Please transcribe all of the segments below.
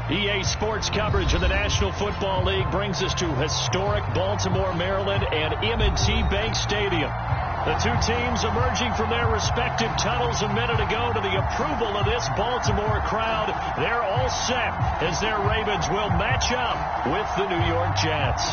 EA Sports coverage of the National Football League brings us to historic Baltimore, Maryland, and M&T Bank Stadium. The two teams emerging from their respective tunnels a minute ago to the approval of this Baltimore crowd. They're all set as their Ravens will match up with the New York Jets.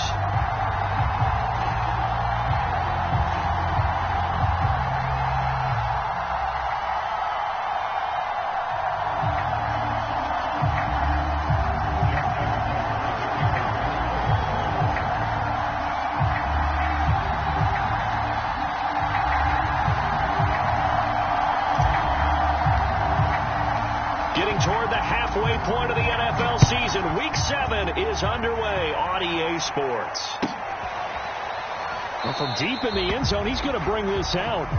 Toward the halfway point of the NFL season, Week 7 is underway on EA Sports. Well, from deep in the end zone, he's going to bring this out.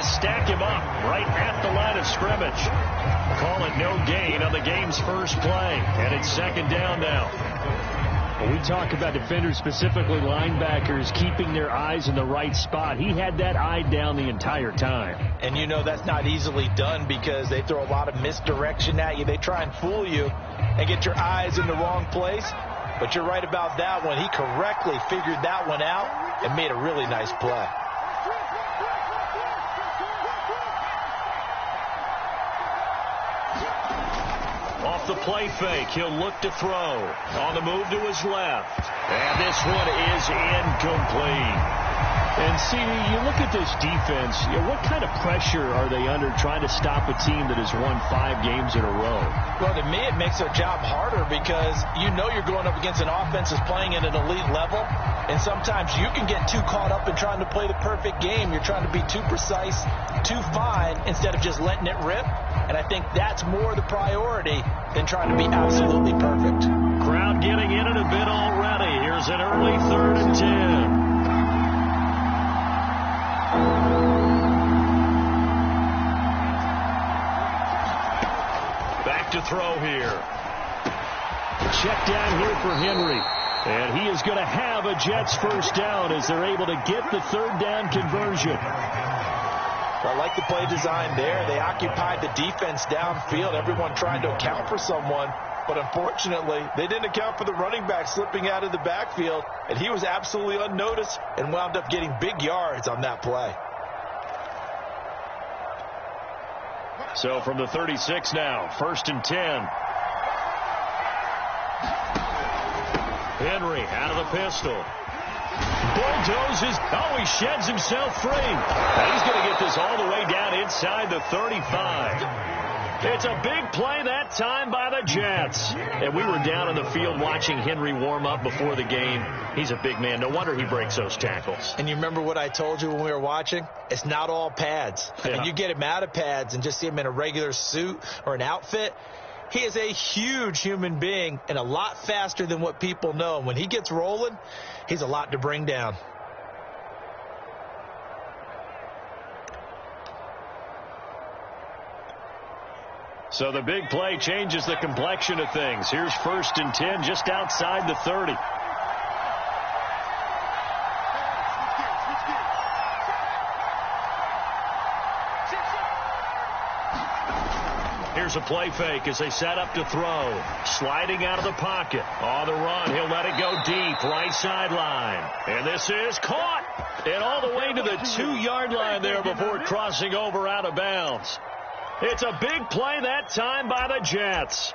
Stack him up right at the line of scrimmage. Call it no gain on the game's first play. And it's second down now. When we talk about defenders, specifically linebackers, keeping their eyes in the right spot, he had that eye down the entire time. And you know that's not easily done because they throw a lot of misdirection at you. They try and fool you and get your eyes in the wrong place. But you're right about that one. He correctly figured that one out and made a really nice play. Off the play fake, he'll look to throw. On the move to his left. And this one is incomplete. And see, you look at this defense, what kind of pressure are they under trying to stop a team that has won 5 games in a row? Well, to me, it makes their job harder because you know you're going up against an offense that's playing at an elite level. And sometimes you can get too caught up in trying to play the perfect game. You're trying to be too precise, too fine, instead of just letting it rip. And I think that's more the priority than trying to be absolutely perfect. Crowd getting in it a bit already. Here's an early 3rd and 10. Back to throw here. Check down here for Henry. And he is going to have a Jets first down as they're able to get the 3rd down conversion. I like the play design there. They occupied the defense downfield, everyone trying to account for someone. But unfortunately, they didn't account for the running back slipping out of the backfield. And he was absolutely unnoticed and wound up getting big yards on that play. So from the 36 now, 1st and 10. Henry out of the pistol. Bulldozes. Oh, he sheds himself free. And he's going to get this all the way down inside the 35. It's a big play that time by the Jets. And we were down on the field watching Henry warm up before the game. He's a big man. No wonder he breaks those tackles. And you remember what I told you when we were watching? It's not all pads. I mean, you get him out of pads and just see him in a regular suit or an outfit. He is a huge human being and a lot faster than what people know. And when he gets rolling, he's a lot to bring down. So the big play changes the complexion of things. Here's 1st and 10 just outside the 30. Here's a play fake as they set up to throw. Sliding out of the pocket. On the run, he'll let it go deep. Right sideline. And this is caught. And all the way to the 2-yard line there before crossing over out of bounds. It's a big play that time by the Jets.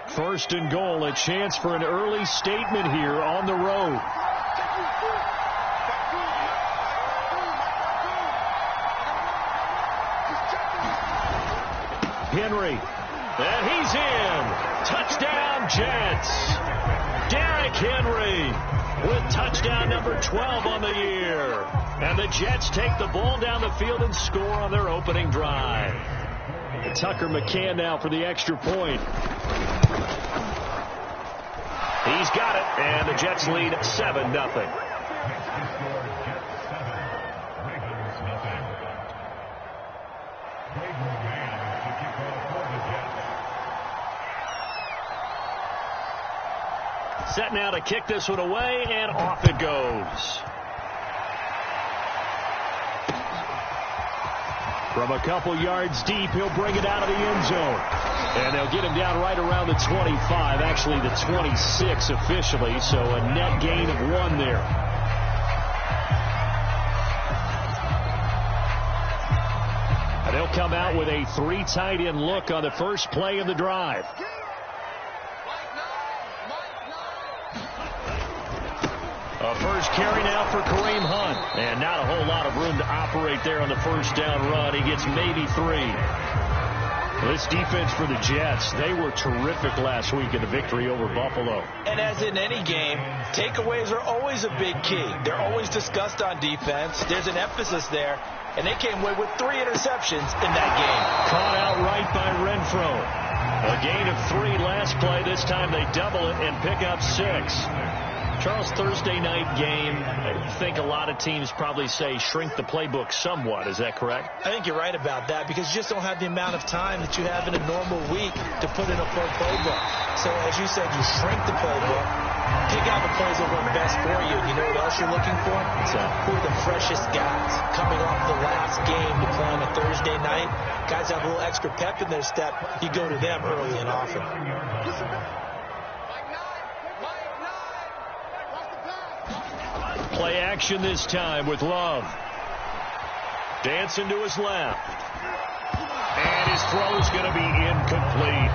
1st and goal, a chance for an early statement here on the road. Henry, and he's in. Touchdown, Jets. Derrick Henry with touchdown number 12 on the year. And the Jets take the ball down the field and score on their opening drive. Tucker McCann now for the extra point. He's got it, and the Jets lead 7-0. Set now to kick this one away, and off it goes. From a couple yards deep, he'll bring it out of the end zone. And they'll get him down right around the 25, actually the 26 officially, so a net gain of 1 there. And they'll come out with a 3 tight end look on the first play of the drive. A first carry now for Kareem Hunt. And not a whole lot of room to operate there on the first down run. He gets maybe 3. This defense for the Jets, they were terrific last week in the victory over Buffalo. And as in any game, takeaways are always a big key. They're always discussed on defense. There's an emphasis there. And they came away with 3 interceptions in that game. Caught out right by Renfro. A gain of 3 last play. This time they double it and pick up 6. Charles, Thursday night game, I think a lot of teams probably say shrink the playbook somewhat. Is that correct? I think you're right about that because you just don't have the amount of time that you have in a normal week to put in a full playbook. So as you said, you shrink the playbook, pick out the plays that work best for you. You know what else you're looking for? Who are the freshest guys coming off the last game to play on a Thursday night? Guys have a little extra pep in their step. You go to them early and often. Play action this time with Love. Dancing to his left. And his throw's going to be incomplete.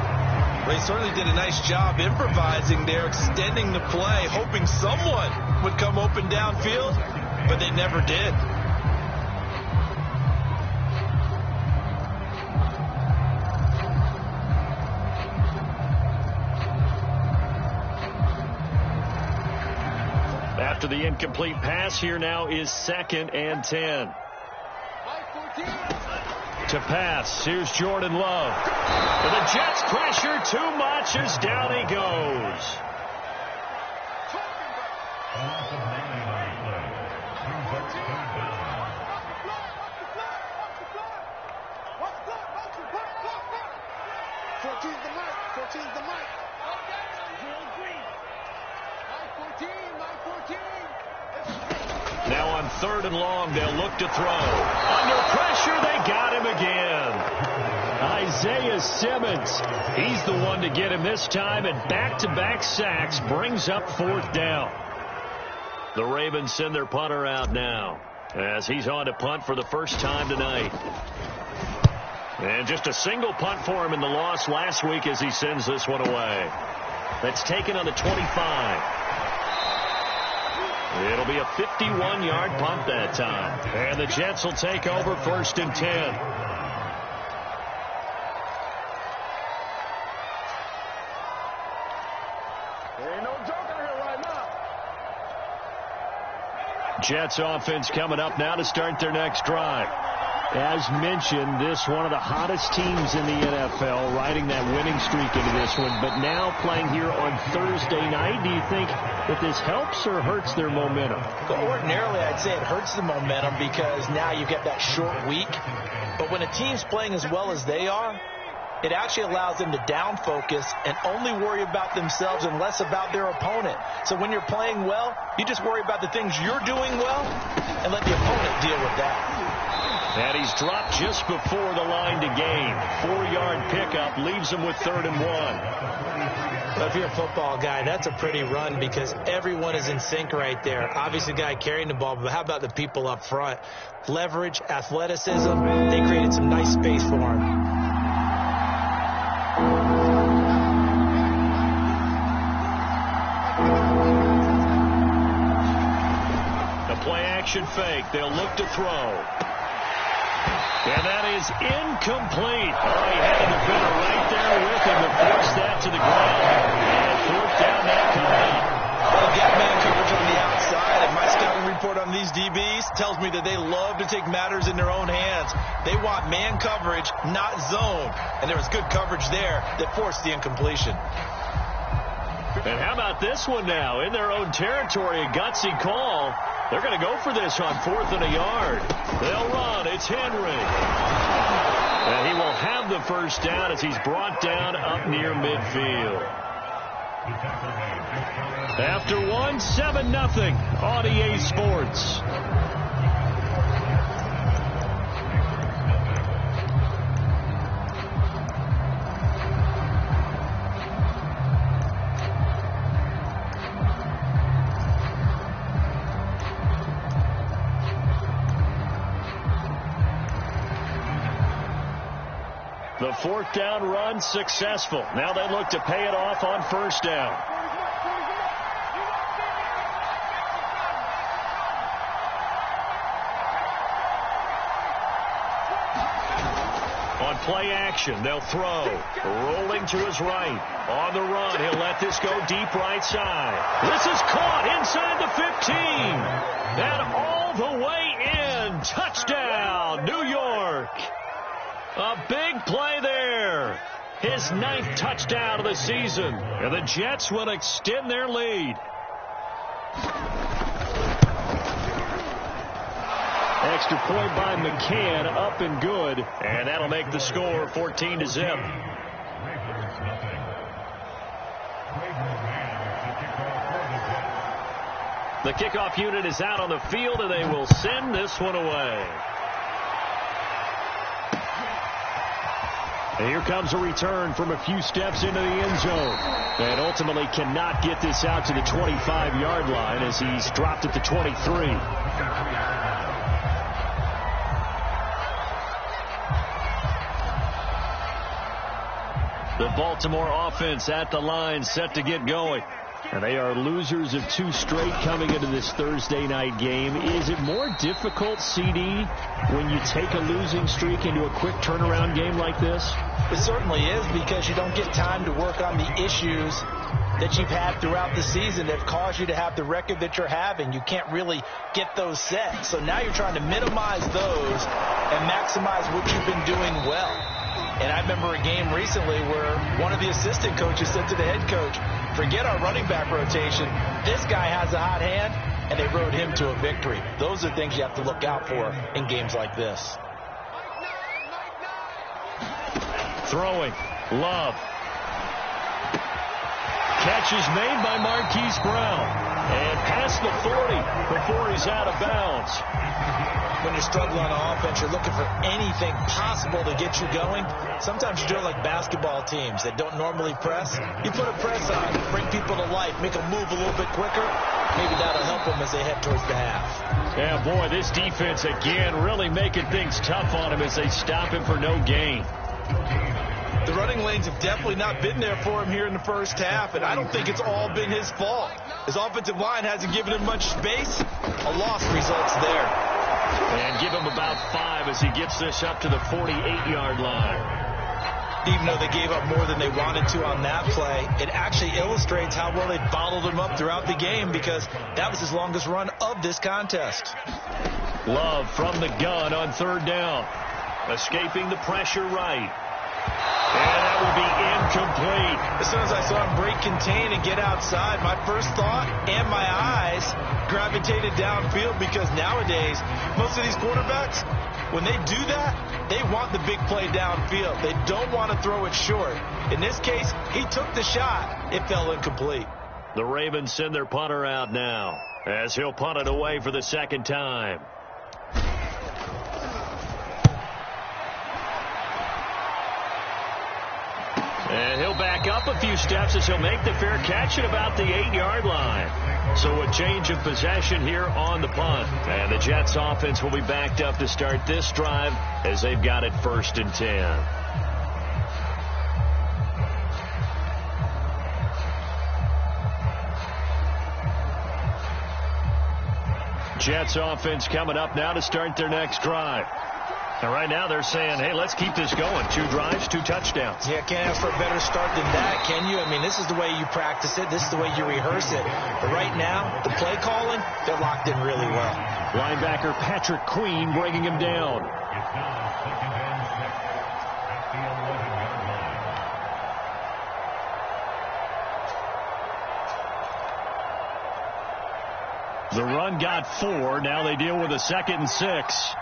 They certainly did a nice job improvising there, extending the play, hoping someone would come open downfield, but they never did. After the incomplete pass, here now is 2nd and 10. To pass, here's Jordan Love. But the Jets pressure too much as down he goes. Now on 3rd and long, they'll look to throw. Under pressure, they got him again. Isaiah Simmons, he's the one to get him this time, and back-to-back sacks brings up 4th down. The Ravens send their punter out now as he's on to punt for the first time tonight. And just a single punt for him in the loss last week as he sends this one away. That's taken on the 25. It'll be a 51-yard punt that time. And the Jets will take over 1st and 10. Ain't no joke out here right now. Jets offense coming up now to start their next drive. As mentioned, this one of the hottest teams in the NFL, riding that winning streak into this one, but now playing here on Thursday night. Do you think that this helps or hurts their momentum? Well, ordinarily, I'd say it hurts the momentum because now you've got that short week. But when a team's playing as well as they are, it actually allows them to down focus and only worry about themselves and less about their opponent. So when you're playing well, you just worry about the things you're doing well and let the opponent deal with that. And he's dropped just before the line to gain. 4-yard pickup leaves him with 3rd and 1. Well, if you're a football guy, that's a pretty run because everyone is in sync right there. Obviously, the guy carrying the ball, but how about the people up front? Leverage, athleticism, they created some nice space for him. The play-action fake. They'll look to throw. And that is incomplete. Oh, he had a defender right there with him to force that to the ground. And 4th down now coming up. Well, get man coverage on the on these DBs tells me that they love to take matters in their own hands. They want man coverage, not zone. And there was good coverage there that forced the incompletion. And how about this one now? In their own territory, a gutsy call. They're going to go for this on 4th and a yard. They'll run. It's Henry. And he will have the first down as he's brought down up near midfield. After 7-0 on EA Sports. The 4th down run successful. Now they look to pay it off on 1st down. On play action, they'll throw. Rolling to his right. On the run, he'll let this go deep right side. This is caught inside the 15. And all the way in. Touchdown, New York. A big play there. His 9th touchdown of the season. And the Jets will extend their lead. Extra point by McCann, up and good. And that'll make the score 14-0. The kickoff unit is out on the field, and they will send this one away. And here comes a return from a few steps into the end zone. And ultimately cannot get this out to the 25-yard line as he's dropped at the 23. The Baltimore offense at the line set to get going. And they are losers of 2 straight coming into this Thursday night game. Is it more difficult, CD, when you take a losing streak into a quick turnaround game like this? It certainly is, because you don't get time to work on the issues that you've had throughout the season that have caused you to have the record that you're having. You can't really get those set. So now you're trying to minimize those and maximize what you've been doing well. And I remember a game recently where one of the assistant coaches said to the head coach, forget our running back rotation. This guy has a hot hand, and they rode him to a victory. Those are things you have to look out for in games like this. Throwing. Love. Catch is made by Marquise Brown. And past the 40 before he's out of bounds. When you're struggling on offense, you're looking for anything possible to get you going. Sometimes you do it like basketball teams that don't normally press. You put a press on, bring people to life, make them move a little bit quicker. Maybe that'll help them as they head towards the half. Yeah, boy, this defense again really making things tough on him as they stop him for no gain. The running lanes have definitely not been there for him here in the first half, and I don't think it's all been his fault. His offensive line hasn't given him much space. A loss results there. And give him about 5 as he gets this up to the 48-yard line. Even though they gave up more than they wanted to on that play, it actually illustrates how well they bottled him up throughout the game, because that was his longest run of this contest. Love from the gun on 3rd down. Escaping the pressure right. And that will be incomplete. As soon as I saw him break contain and get outside, my first thought and my eyes gravitated downfield, because nowadays, most of these quarterbacks, when they do that, they want the big play downfield. They don't want to throw it short. In this case, he took the shot. It fell incomplete. The Ravens send their punter out now as he'll punt it away for the 2nd time. And he'll back up a few steps as he'll make the fair catch at about the 8-yard line. So a change of possession here on the punt. And the Jets offense will be backed up to start this drive as they've got it 1st and 10. Jets offense coming up now to start their next drive. And right now they're saying, hey, let's keep this going. 2 drives, 2 touchdowns. Yeah, can't ask for a better start than that, can you? I mean, this is the way you practice it. This is the way you rehearse it. But right now, the play calling, They're locked in really well. Linebacker Patrick Queen bringing him down. The run got 4. Now they deal with a 2nd and 6.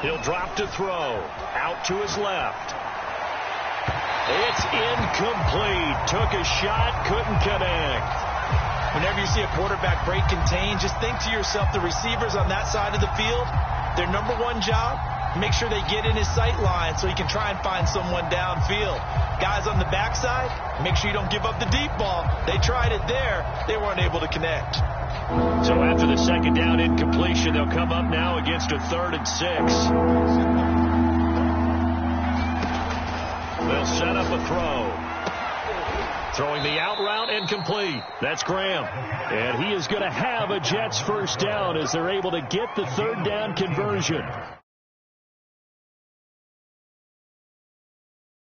He'll drop to throw. Out to his left. It's incomplete. Took a shot, couldn't connect. Whenever you see a quarterback break contain, just think to yourself, the receivers on that side of the field, their number one job, make sure they get in his sight line so he can try and find someone downfield. Guys on the backside, make sure you don't give up the deep ball. They tried it there. They weren't able to connect. So after the 2nd down incompletion, they'll come up now against a 3rd and 6. They'll set up a throw. Throwing the out route and complete. That's Graham. And he is going to have a Jets first down as they're able to get the 3rd down conversion.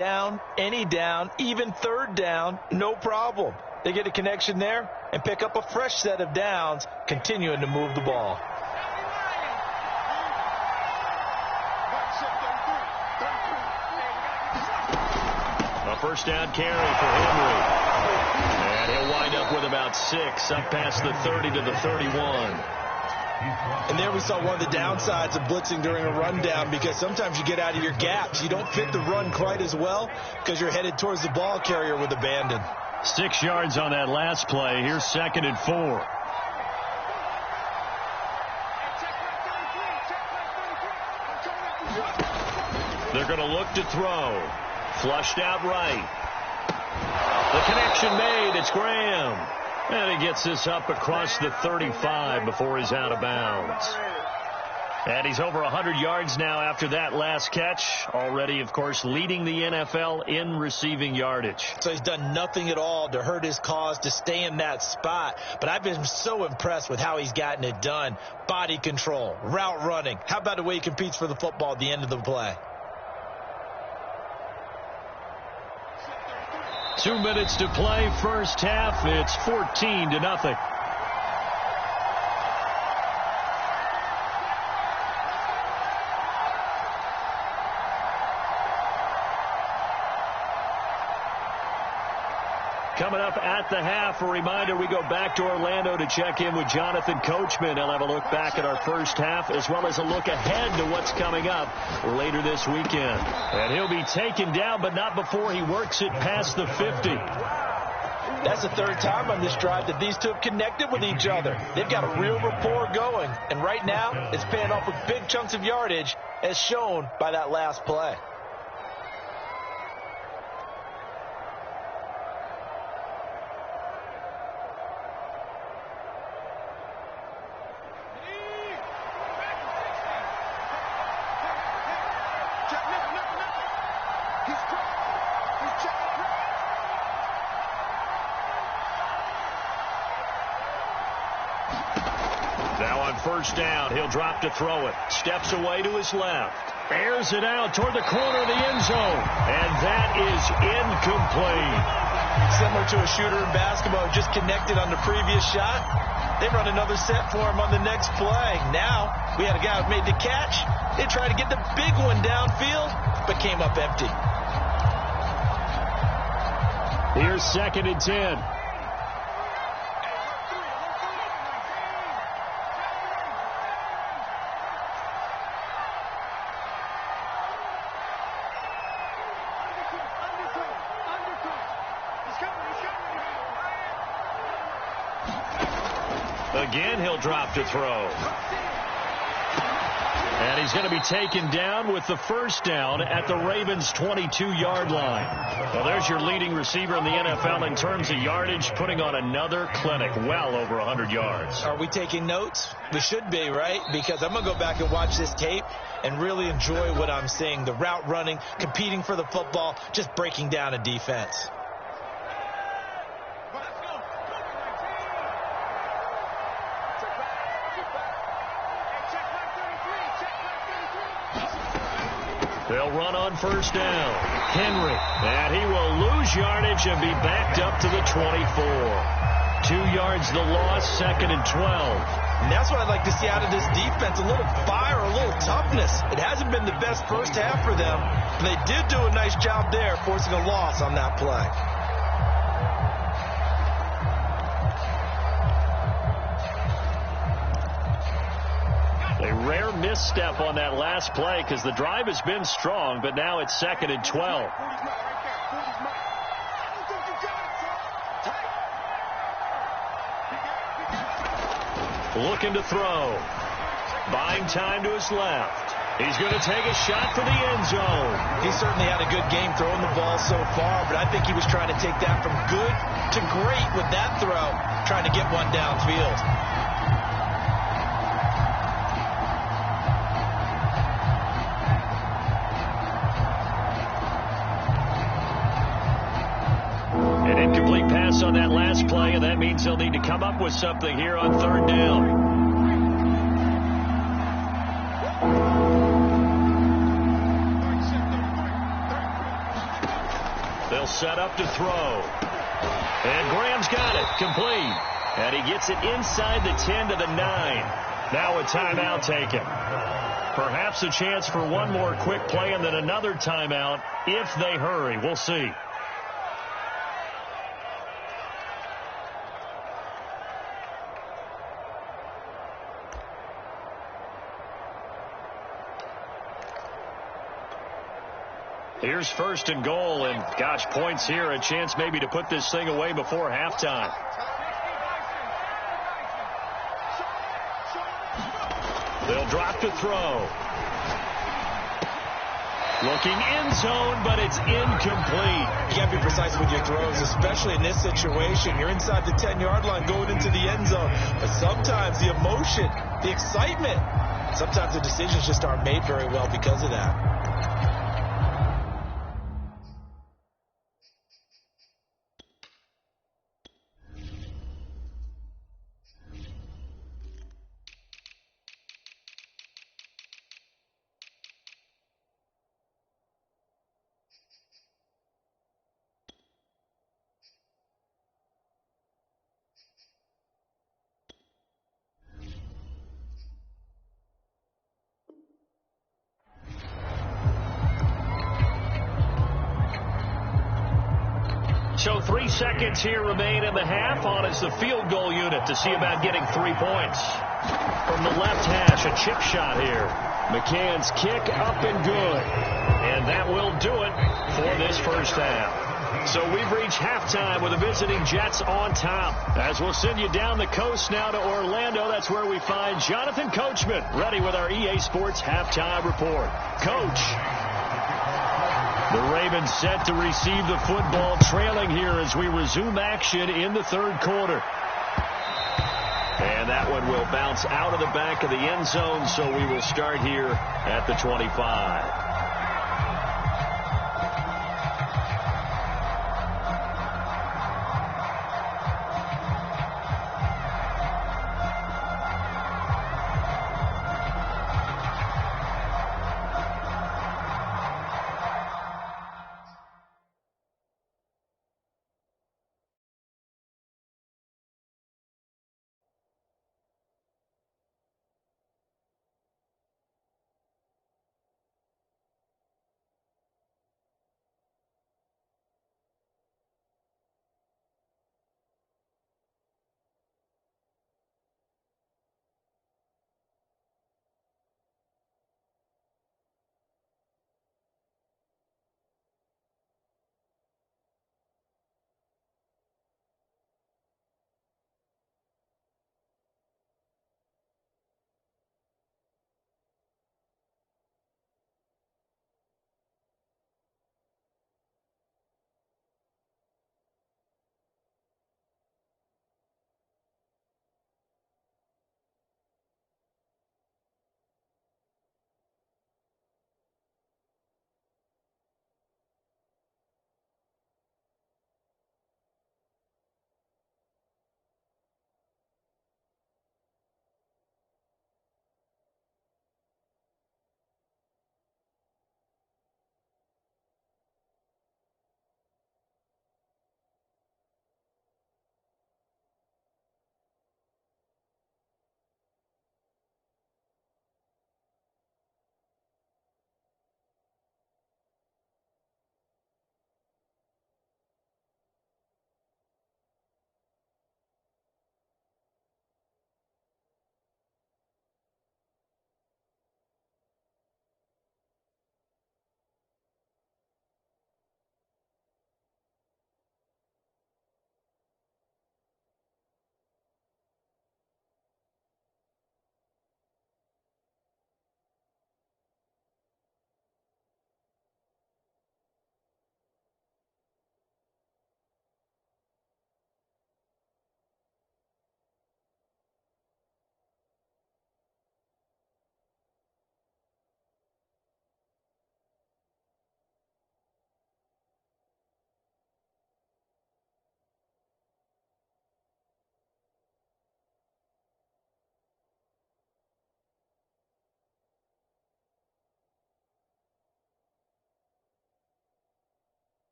Down, any down, even 3rd down, no problem. They get a connection there and pick up a fresh set of downs, continuing to move the ball. A first down carry for Henry. And he'll wind up with about 6 up past the 30 to the 31. And there we saw one of the downsides of blitzing during a rundown, because sometimes you get out of your gaps. You don't fit the run quite as well because you're headed towards the ball carrier with abandon. 6 yards on that last play. Here's 2nd and 4. They're going to look to throw. Flushed out right. The connection made. It's Graham. And he gets this up across the 35 before he's out of bounds. And he's over 100 yards now after that last catch. Already, of course, leading the NFL in receiving yardage. So he's done nothing at all to hurt his cause, to stay in that spot. But I've been so impressed with how he's gotten it done. Body control, route running. How about the way he competes for the football at the end of the play? 2 minutes to play, first half. It's 14-0. Coming up at the half, a reminder, we go back to Orlando to check in with Jonathan Coachman. He'll have a look back at our first half as well as a look ahead to what's coming up later this weekend. And he'll be taken down, but not before he works it past the 50. That's the 3rd time on this drive that these two have connected with each other. They've got a real rapport going. And right now, it's paying off with big chunks of yardage, as shown by that last play. First down, he'll drop to throw it. Steps away to his left. Airs it out toward the corner of the end zone. And that is incomplete. Similar to a shooter in basketball who just connected on the previous shot. They run another set for him on the next play. Now, we had a guy who made the catch. They tried to get the big one downfield, but came up empty. Here's 2nd and 10. Again, he'll drop to throw. And he's going to be taken down with the first down at the Ravens' 22-yard line. Well, there's your leading receiver in the NFL in terms of yardage, putting on another clinic, well over 100 yards. Are we taking notes? We should be, right? Because I'm going to go back and watch this tape and really enjoy what I'm seeing. The route running, competing for the football, just breaking down a defense. They'll run on first down. Henry, and he will lose yardage and be backed up to the 24. 2 yards the loss, 2nd and 12. And that's what I'd like to see out of this defense, a little fire, a little toughness. It hasn't been the best first half for them, and they did do a nice job there forcing a loss on that play. A rare misstep on that last play because the drive has been strong, but now it's 2nd and 12. Looking to throw. Buying time to his left. He's going to take a shot for the end zone. He certainly had a good game throwing the ball so far, but I think he was trying to take that from good to great with that throw, trying to get one downfield. An incomplete pass on that last play, and that means they'll need to come up with something here on 3rd down. They'll set up to throw. And Graham's got it. Complete. And he gets it inside the 10 to the 9. Now a timeout taken. Perhaps a chance for one more quick play and then another timeout if they hurry. We'll see. Here's 1st and goal, and gosh, points here, a chance maybe to put this thing away before halftime. They'll drop to throw. Looking end zone, but it's incomplete. You got to be precise with your throws, especially in this situation. You're inside the 10-yard line going into the end zone, but sometimes the emotion, the excitement, sometimes the decisions just aren't made very well because of that. So 3 seconds here remain in the half on as the field goal unit to see about getting 3 points. From the left hash, a chip shot here. McCann's kick up and good. And that will do it for this first half. So we've reached halftime with the visiting Jets on top. As we'll send you down the coast now to Orlando, that's where we find Jonathan Coachman ready with our EA Sports halftime report. Coach. The Ravens set to receive the football, trailing here as we resume action in the 3rd quarter. And that one will bounce out of the back of the end zone, so we will start here at the 25.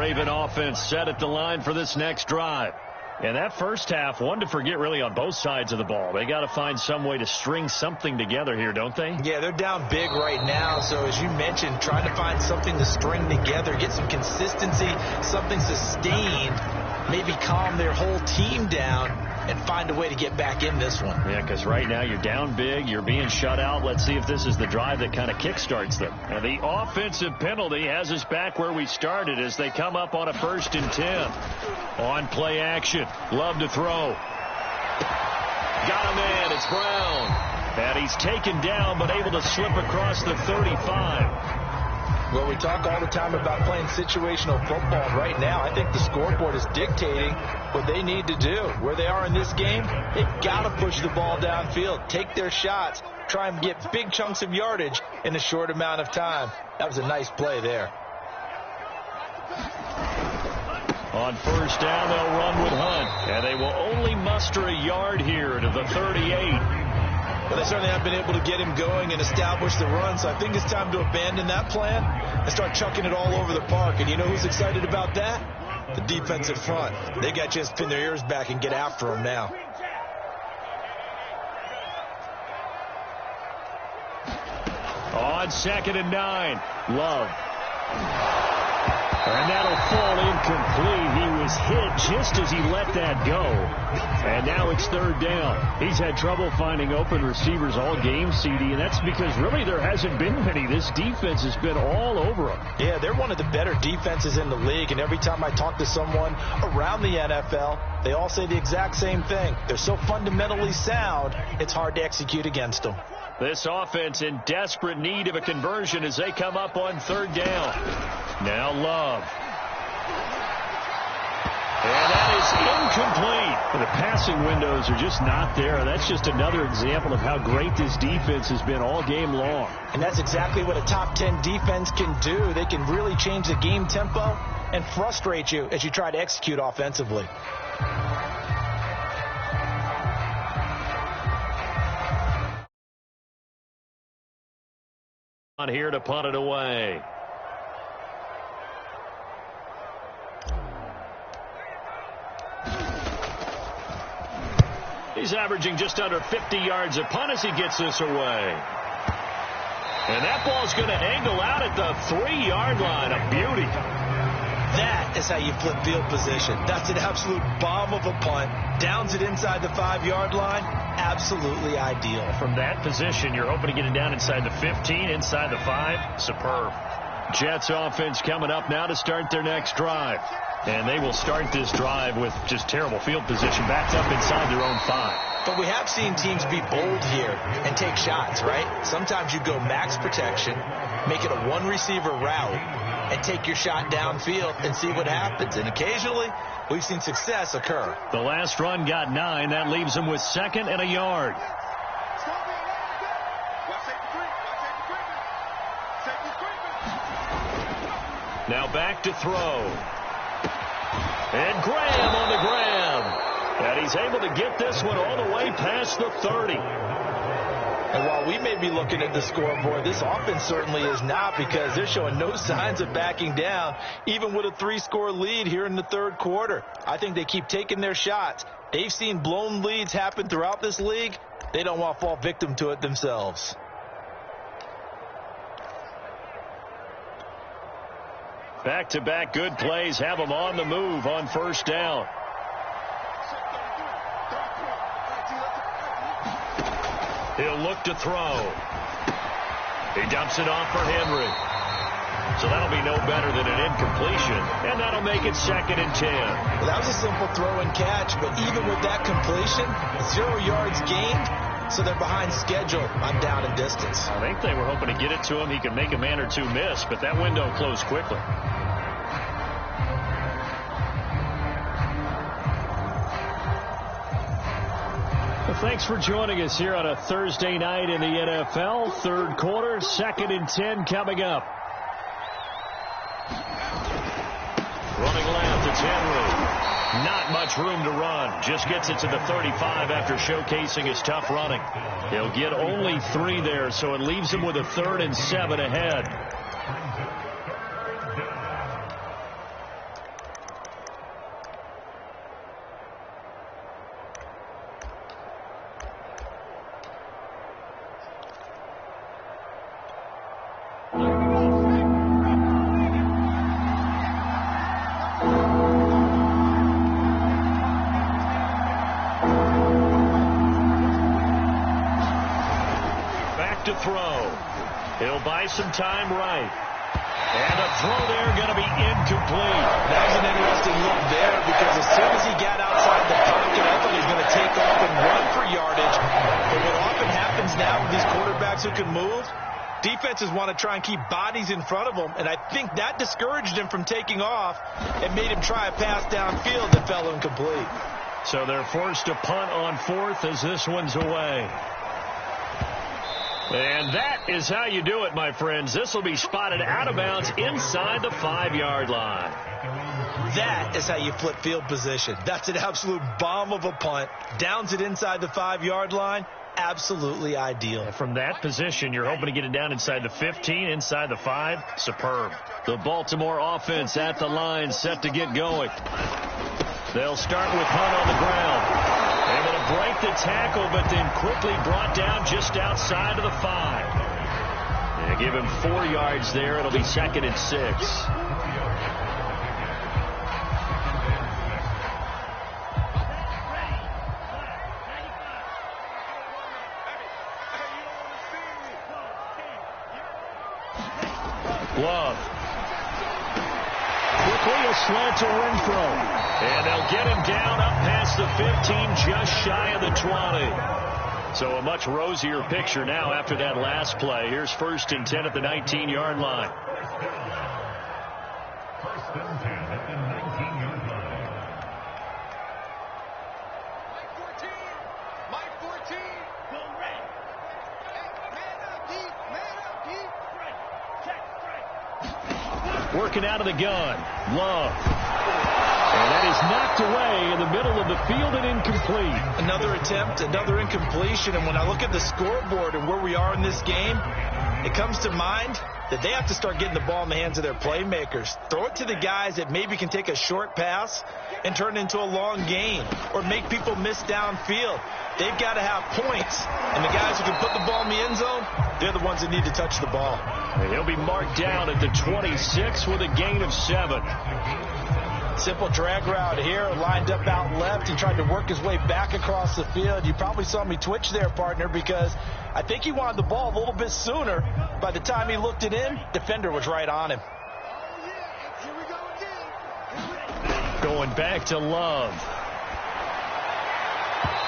Raven offense set at the line for this next drive. And that first half, one to forget really on both sides of the ball. They got to find some way to string something together here, don't they? Yeah, they're down big right now. So as you mentioned, trying to find something to string together, get some consistency, something sustained, maybe calm their whole team down and find a way to get back in this one. Yeah, because right now you're down big, you're being shut out. Let's see if this is the drive that kind of kickstarts them. And the offensive penalty has us back where we started as they come up on a 1st and 10. On play action, Love to throw. Got a man, it's Brown. And he's taken down but able to slip across the 35. Well, we talk all the time about playing situational football. Right now, I think the scoreboard is dictating what they need to do. Where they are in this game, they've got to push the ball downfield, take their shots, try and get big chunks of yardage in a short amount of time. That was a nice play there. On 1st down, they'll run with Hunt. And they will only muster a yard here to the 38. Well, they certainly have been able to get him going and establish the run, so I think it's time to abandon that plan and start chucking it all over the park. And you know who's excited about that? The defensive front. They got a chance to pin their ears back and get after him now. On 2nd and 9, Love. And that'll fall incomplete. He was hit just as he let that go. And now it's 3rd down. He's had trouble finding open receivers all game, CD, and that's because really there hasn't been many. This defense has been all over them. Yeah, they're one of the better defenses in the league, and every time I talk to someone around the NFL, they all say the exact same thing. They're so fundamentally sound, it's hard to execute against them. This offense in desperate need of a conversion as they come up on 3rd down. Now Love. And that is incomplete. The passing windows are just not there. That's just another example of how great this defense has been all game long. And that's exactly what a top 10 defense can do. They can really change the game tempo and frustrate you as you try to execute offensively. On here to punt it away. He's averaging just under 50 yards a punt as he gets this away. And that ball's going to angle out at the 3-yard line. A beauty. That is how you flip field position. That's an absolute bomb of a punt. Downs it inside the 5-yard line. Absolutely ideal. From that position, you're hoping to get it down inside the 15, inside the 5. Superb. Jets offense coming up now to start their next drive. And they will start this drive with just terrible field position, backed up inside their own 5. But we have seen teams be bold here and take shots, right? Sometimes you go max protection, make it a one-receiver route, and take your shot downfield and see what happens. And occasionally, we've seen success occur. The last run got 9. That leaves them with 2nd and a yard. Now back to throw. And Graham on the ground. And he's able to get this one all the way past the 30. And while we may be looking at the scoreboard, this offense certainly is not, because they're showing no signs of backing down, even with a 3-score lead here in the 3rd quarter. I think they keep taking their shots. They've seen blown leads happen throughout this league. They don't want to fall victim to it themselves. Back-to-back good plays have them on the move on 1st down. He'll look to throw. He dumps it off for Henry. So that'll be no better than an incompletion, and that'll make it 2nd and 10. Well, that was a simple throw and catch, but even with that completion, 0 yards gained, so they're behind schedule on down and distance. I think they were hoping to get it to him. He could make a man or two miss, but that window closed quickly. Well, thanks for joining us here on a Thursday night in the NFL. 3rd quarter, 2nd and 10 coming up. Running left, it's Henry. Not much room to run. Just gets it to the 35 after showcasing his tough running. He'll get only 3 there, so it leaves him with a 3rd and 7 ahead. throw. He'll buy some time right. And a throw there going to be incomplete. That was an interesting look there because as soon as he got outside the pocket, I thought he was going to take off and run for yardage. But what often happens now with these quarterbacks who can move, defenses want to try and keep bodies in front of them, and I think that discouraged him from taking off and made him try a pass downfield that fell incomplete. So they're forced to punt on fourth as this one's away. And that is how you do it, my friends. This will be spotted out of bounds inside the 5-yard line. That is how you flip field position. That's an absolute bomb of a punt. Downs it inside the 5-yard line. Absolutely ideal. From that position, you're hoping to get it down inside the 15, inside the 5. Superb. The Baltimore offense at the line, set to get going. They'll start with Hunt on the ground. Able to break the tackle, but then quickly brought down just outside of the 5. They give him 4 yards there. It'll be 2nd and 6. Love. Quickly a slant to Renfro. And they'll get him down up past the 15, just shy of the 20. So a much rosier picture now after that last play. Here's 1st and 10 at the 19-yard line. First and 10 at the 19-yard line. Mike 14. Go red. Man up deep. Man up deep. Strike. Check. Strike. Working out of the gun. Love. And that is knocked away in the middle of the field and incomplete. Another attempt, another incompletion. And when I look at the scoreboard and where we are in this game, it comes to mind that they have to start getting the ball in the hands of their playmakers. Throw it to the guys that maybe can take a short pass and turn it into a long gain or make people miss downfield. They've got to have points. And the guys who can put the ball in the end zone, they're the ones that need to touch the ball. And he'll be marked down at the 26 with a gain of 7. Simple drag route here, lined up out left and tried to work his way back across the field. You probably saw me twitch there, partner, because I think he wanted the ball a little bit sooner. By the time he looked it in, defender was right on him. Going back to Love.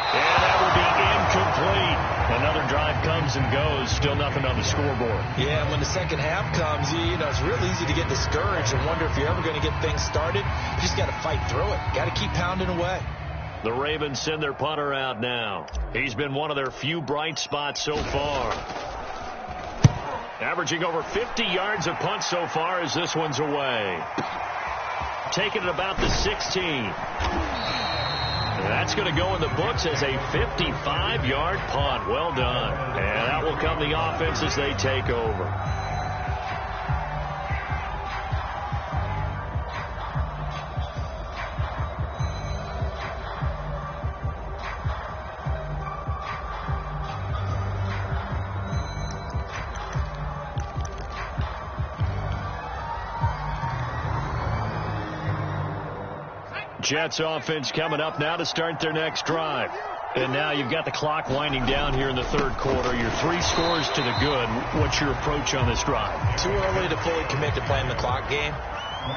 And that will be incomplete. Another drive comes and goes. Still nothing on the scoreboard. Yeah, and when the second half comes, you know, it's real easy to get discouraged and wonder if you're ever going to get things started. You just got to fight through it. Got to keep pounding away. The Ravens send their punter out now. He's been one of their few bright spots so far. Averaging over 50 yards a punt so far as this one's away. Taking it about the 16. That's going to go in the books as a 55-yard punt. Well done. And that will come the offense as they take over. Jets offense coming up now to start their next drive. And now you've got the clock winding down here in the third quarter. You're 3 scores to the good. What's your approach on this drive? Too early to fully commit to playing the clock game.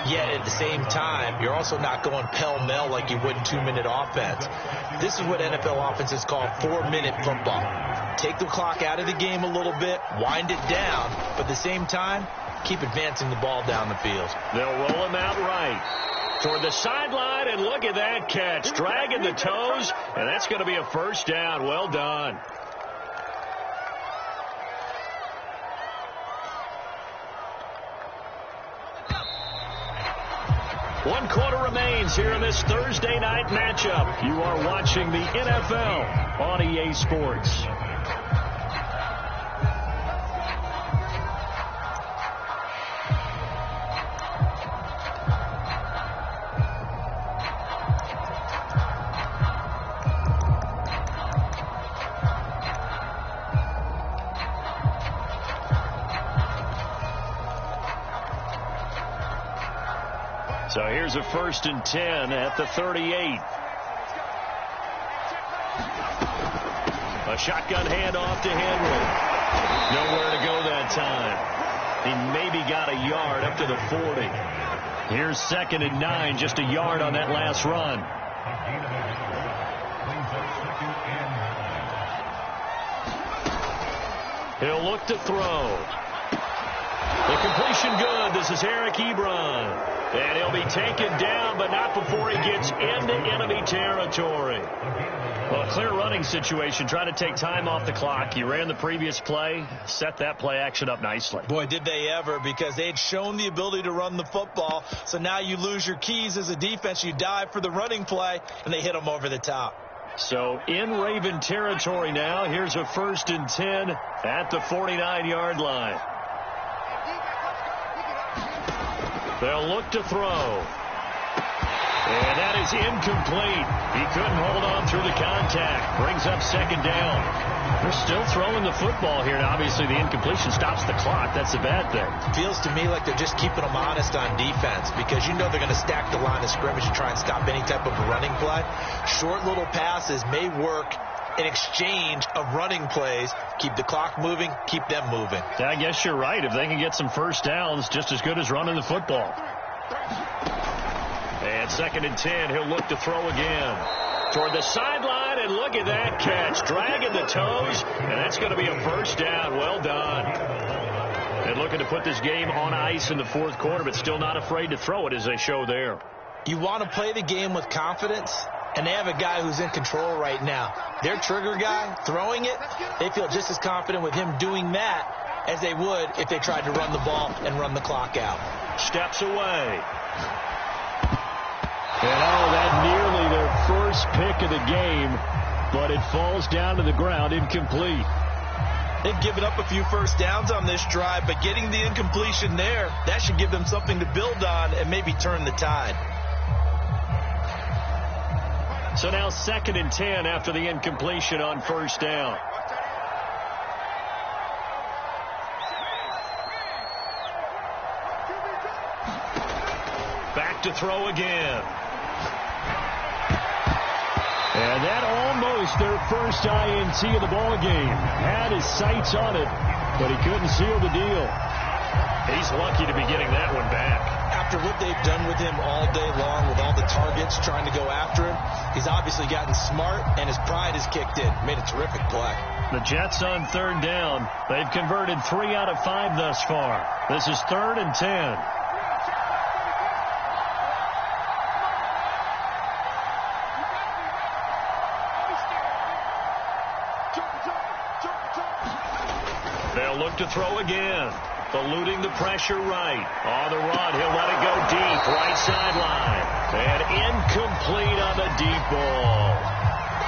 Yet at the same time, you're also not going pell-mell like you would in 2-minute offense. This is what NFL offenses call 4-minute football. Take the clock out of the game a little bit, wind it down, but at the same time, keep advancing the ball down the field. They'll roll him out right. Toward the sideline, and look at that catch. Dragging the toes, and that's going to be a first down. Well done. One quarter remains here in this Thursday night matchup. You are watching the NFL on EA Sports. So here's a 1st and 10 at the 38. A shotgun handoff to Henry. Nowhere to go that time. He maybe got a yard up to the 40. Here's 2nd and 9, just a yard on that last run. He'll look to throw. The completion good. This is Eric Ebron. And he'll be taken down, but not before he gets into enemy territory. Well, a clear running situation. Try to take time off the clock. He ran the previous play, set that play action up nicely. Boy, did they ever, because they had shown the ability to run the football. So now you lose your keys as a defense. You dive for the running play, and they hit them over the top. So in Raven territory now. Here's a 1st and 10 at the 49-yard line. They'll look to throw. And that is incomplete. He couldn't hold on through the contact. Brings up 2nd down. They're still throwing the football here. Now, obviously, the incompletion stops the clock. That's a bad thing. Feels to me like they're just keeping them honest on defense, because you know they're going to stack the line of scrimmage and try and stop any type of running play. Short little passes may work in exchange of running plays. Keep the clock moving, keep them moving. I guess you're right. If they can get some first downs, just as good as running the football. And 2nd and 10, he'll look to throw again. Toward the sideline, and look at that catch. Dragging the toes, and that's going to be a 1st down. Well done. And looking to put this game on ice in the 4th quarter, but still not afraid to throw it as they show there. You want to play the game with confidence, and they have a guy who's in control right now. Their trigger guy, throwing it, they feel just as confident with him doing that as they would if they tried to run the ball and run the clock out. Steps away. And that nearly their first pick of the game, but it falls down to the ground incomplete. They've given up a few first downs on this drive, but getting the incompletion there, that should give them something to build on and maybe turn the tide. So now 2nd and 10 after the incompletion on 1st down. Back to throw again. And that almost their first INT of the ball game. Had his sights on it, but he couldn't seal the deal. He's lucky to be getting that one back. After what they've done with him all day long, with all the targets trying to go after him, he's obviously gotten smart, and his pride has kicked in. Made a terrific play. The Jets on 3rd down. They've converted 3 out of 5 thus far. This is 3rd and 10. They'll look to throw again. Eluding the pressure right. On the run, he'll let it go deep. Right sideline. And incomplete on the deep ball.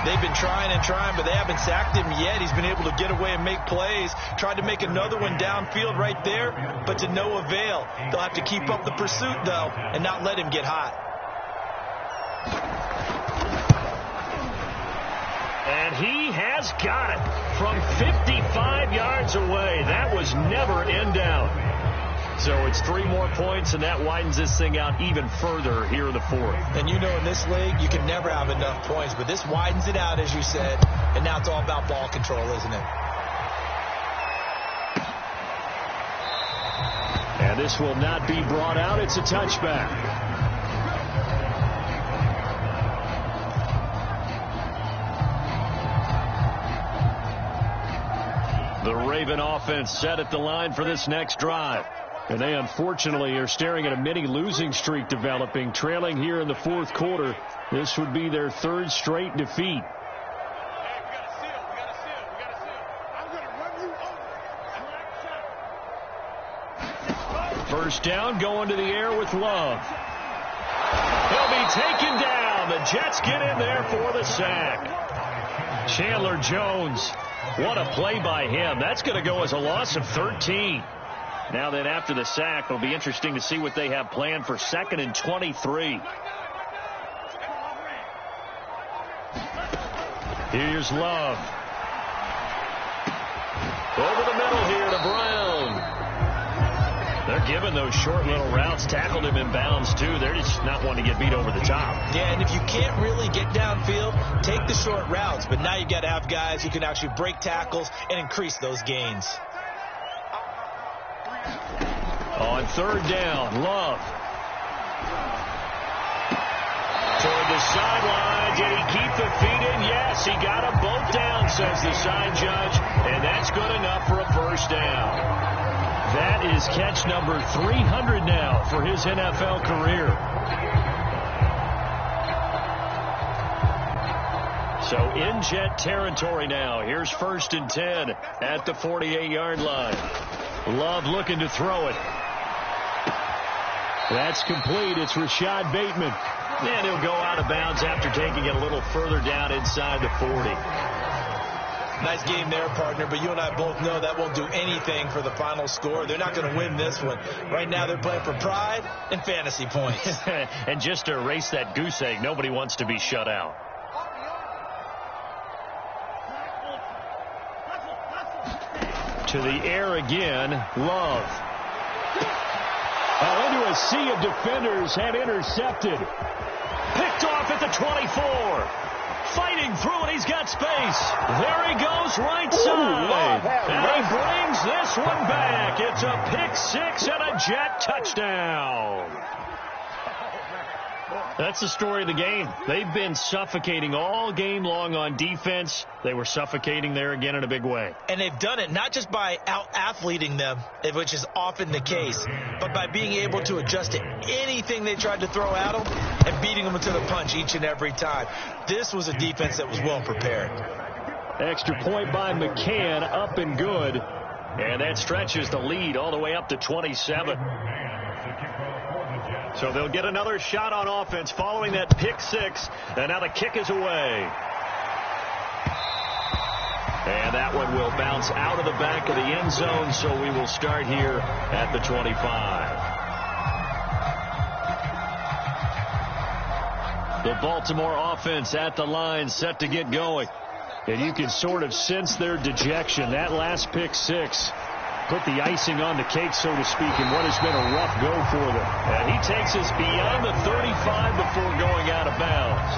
They've been trying and trying, but they haven't sacked him yet. He's been able to get away and make plays. Tried to make another one downfield right there, but to no avail. They'll have to keep up the pursuit, though, and not let him get hot. And he has got it from 55 yards away. That was never in doubt. So it's 3 more points, and that widens this thing out even further here in the 4th. And you know, in this league, you can never have enough points, but this widens it out, as you said, and now it's all about ball control, isn't it? And this will not be brought out. It's a touchback. The Raven offense set at the line for this next drive. And they unfortunately are staring at a mini losing streak developing, trailing here in the 4th quarter. This would be their 3rd straight defeat. First down, going to the air with Love. He'll be taken down. The Jets get in there for the sack. Chandler Jones, what a play by him. That's going to go as a loss of 13. Now then, after the sack, it'll be interesting to see what they have planned for 2nd and 23. Here's Love. Over the middle here to Brown. They're They're giving those short little routes, tackled him in bounds, too. They're just not wanting to get beat over the top. Yeah, and if you can't really get downfield, take the short routes. But now you got to have guys who can actually break tackles and increase those gains. On third down, Love. Toward the sideline. Did he keep the feet in? Yes, he got them both down, says the side judge. And that's good enough for a first down. That is catch number 300 now for his NFL career. So in Jet territory now. Here's 1st and 10 at the 48-yard line. Love looking to throw it. That's complete. It's Rashad Bateman. And he'll go out of bounds after taking it a little further down inside the 40. Nice game there, partner, but you and I both know that won't do anything for the final score. They're not going to win this one. Right now they're playing for pride and fantasy points. And just to erase that goose egg, nobody wants to be shut out. To the air again, Love. Into a sea of defenders and intercepted. Picked off at the 24. Fighting through it. He's got space. There he goes, right side. And he brings this one back. It's a pick six and a Jet touchdown. That's the story of the game. They've been suffocating all game long on defense. They were suffocating there again in a big way. And they've done it not just by out-athleting them, which is often the case, but by being able to adjust to anything they tried to throw at them and beating them to the punch each and every time. This was a defense that was well prepared. Extra point by McCann, up and good. And that stretches the lead all the way up to 27. So they'll get another shot on offense following that pick six. And now the kick is away. And that one will bounce out of the back of the end zone. So we will start here at the 25. The Baltimore offense at the line, set to get going. And you can sort of sense their dejection. That last pick six put the icing on the cake, so to speak, in what has been a rough go for them. And he takes us beyond the 35 before going out of bounds.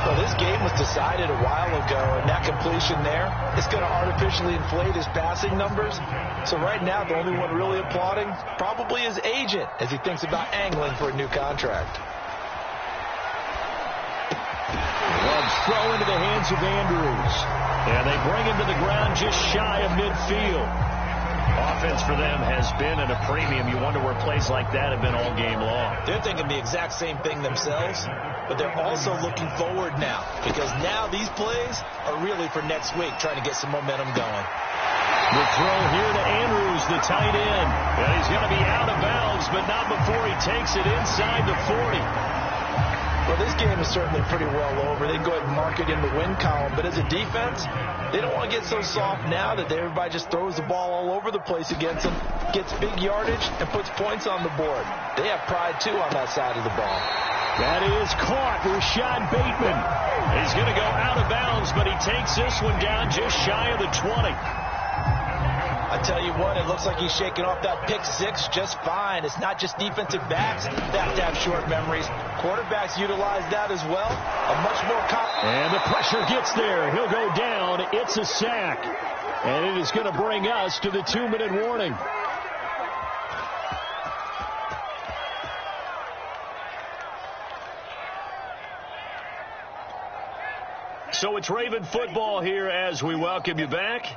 Well, this game was decided a while ago, and that completion there is going to artificially inflate his passing numbers. So right now, the only one really applauding probably his agent as he thinks about angling for a new contract. Love's throw into the hands of Andrews. And they bring him to the ground just shy of midfield. Offense for them has been at a premium. You wonder where plays like that have been all game long. They're thinking the exact same thing themselves, but they're also looking forward now, because now these plays are really for next week, trying to get some momentum going. The throw here to Andrews, the tight end. And he's going to be out of bounds, but not before he takes it inside the 40. Well, this game is certainly pretty well over. They go ahead and mark it in the win column. But as a defense, they don't want to get so soft now that everybody just throws the ball all over the place against them, gets big yardage, and puts points on the board. They have pride, too, on that side of the ball. That is caught. Rashad Bateman. He's going to go out of bounds, but he takes this one down just shy of the 20. I tell you what, it looks like he's shaking off that pick six just fine. It's not just defensive backs that have to have short memories. Quarterbacks utilize that as well. A much more and the pressure gets there. He'll go down. It's a sack. And it is going to bring us to the 2-minute warning. So it's Raven football here as we welcome you back.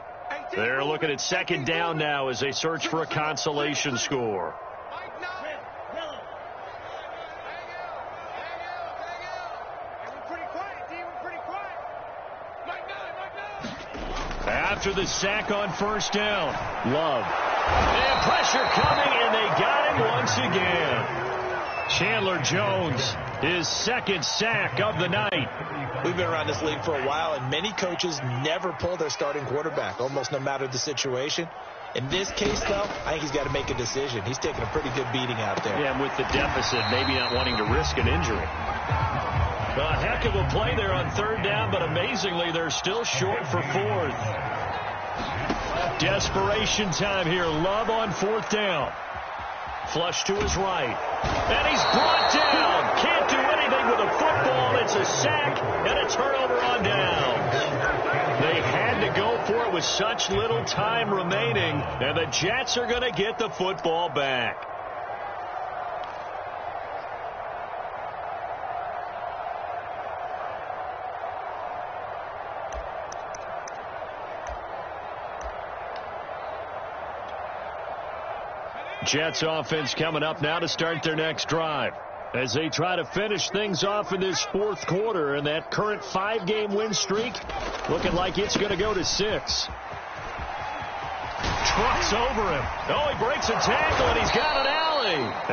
They're looking at second down now as they search for a consolation score. After the sack on first down, Love. And pressure coming, and they got him once again. Chandler Jones, his second sack of the night. We've been around this league for a while, and many coaches never pull their starting quarterback, almost no matter the situation. In this case, though, I think he's got to make a decision. He's taking a pretty good beating out there. Yeah, and with the deficit, maybe not wanting to risk an injury. A heck of a play there on third down, but amazingly, they're still short for fourth. Desperation time here. Love on fourth down. Flush to his right. And he's brought down. Can't do anything with a football. It's a sack and a turnover on down. They had to go for it with such little time remaining, and the Jets are going to get the football back. Jets offense coming up now to start their next drive as they try to finish things off in this fourth quarter, and that current 5-game win streak looking like it's going to go to 6. Trucks over him. Oh, he breaks a tackle, and he's got an alley.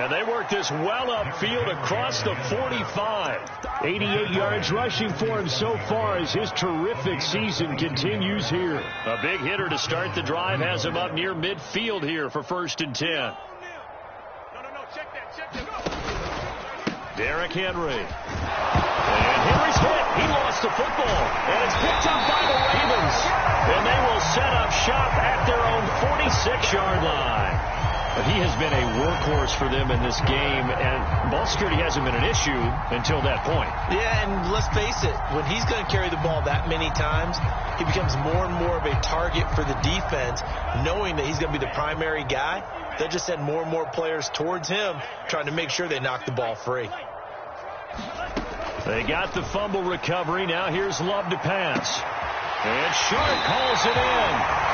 And they work this well upfield across the 45. 88 yards rushing for him so far as his terrific season continues here. A big hitter to start the drive has him up near midfield here for 1st and 10. Derrick Henry. And Henry's hit. He lost the football. And it's picked up by the Ravens. And they will set up shop at their own 46-yard line. But he has been a workhorse for them in this game, and ball security hasn't been an issue until that point. Yeah, and let's face it, when he's going to carry the ball that many times, he becomes more and more of a target for the defense, knowing that he's going to be the primary guy. They'll just send more and more players towards him, trying to make sure they knock the ball free. They got the fumble recovery. Now here's Love to pass. And Sharp calls it in.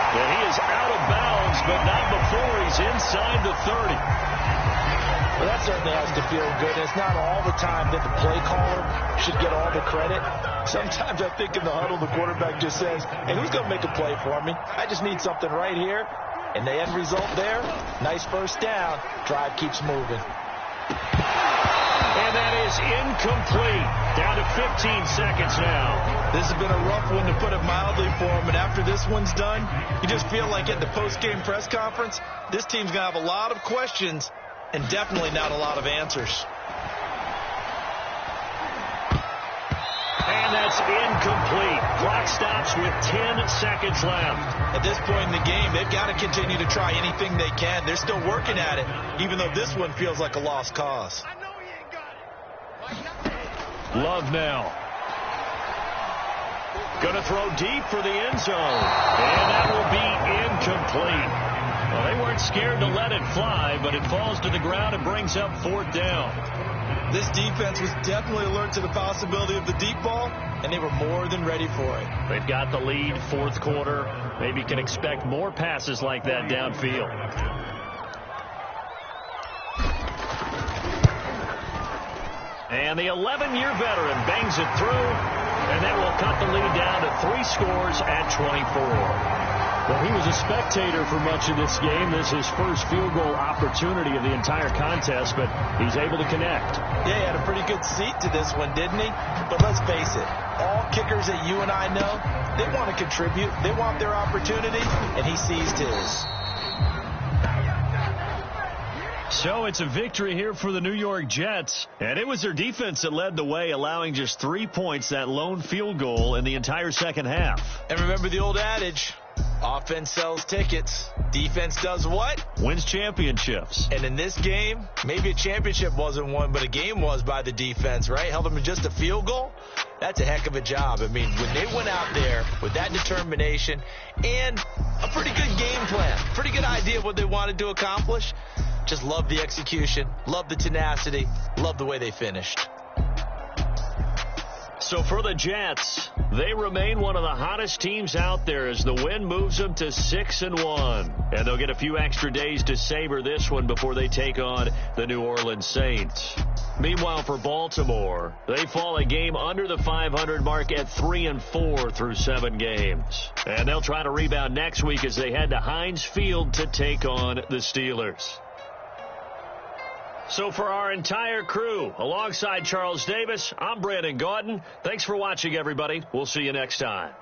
And he is out of bounds, but not before he's inside the 30. Well, that certainly has to feel good. It's not all the time that the play caller should get all the credit. Sometimes I think in the huddle, the quarterback just says, hey, who's going to make a play for me? I just need something right here. And the end result there, nice first down. Drive keeps moving. And that is incomplete. Down to 15 seconds now. This has been a rough one, to put it mildly, for him. And after this one's done, you just feel like at the post-game press conference, this team's going to have a lot of questions and definitely not a lot of answers. And that's incomplete. Clock stops with 10 seconds left. At this point in the game, they've got to continue to try anything they can. They're still working at it, even though this one feels like a lost cause. Love now. Going to throw deep for the end zone. And that will be incomplete. Well, they weren't scared to let it fly, but it falls to the ground and brings up 4th down. This defense was definitely alert to the possibility of the deep ball, and they were more than ready for it. They've got the lead, 4th quarter. Maybe can expect more passes like that downfield. And the 11-year veteran bangs it through, and that will cut the lead down to 3 scores at 24. Well, he was a spectator for much of this game. This is his first field goal opportunity of the entire contest, but he's able to connect. Yeah, he had a pretty good seat to this one, didn't he? But let's face it, all kickers that you and I know, they want to contribute. They want their opportunity, and he seized his. So it's a victory here for the New York Jets, and it was their defense that led the way, allowing just 3 points, that lone field goal in the entire second half. And remember the old adage, offense sells tickets. Defense does what? Wins championships. And in this game, maybe a championship wasn't won, but a game was by the defense, right? Held them to just a field goal. That's a heck of a job. I mean, when they went out there with that determination and a pretty good game plan, pretty good idea of what they wanted to accomplish, just love the execution, love the tenacity, love the way they finished. So for the Jets, they remain one of the hottest teams out there as the win moves them to 6-1. And they'll get a few extra days to savor this one before they take on the New Orleans Saints. Meanwhile, for Baltimore, they fall a game under the 500 mark at 3-4 through 7 games. And they'll try to rebound next week as they head to Heinz Field to take on the Steelers. So for our entire crew, alongside Charles Davis, I'm Brandon Gaudin. Thanks for watching, everybody. We'll see you next time.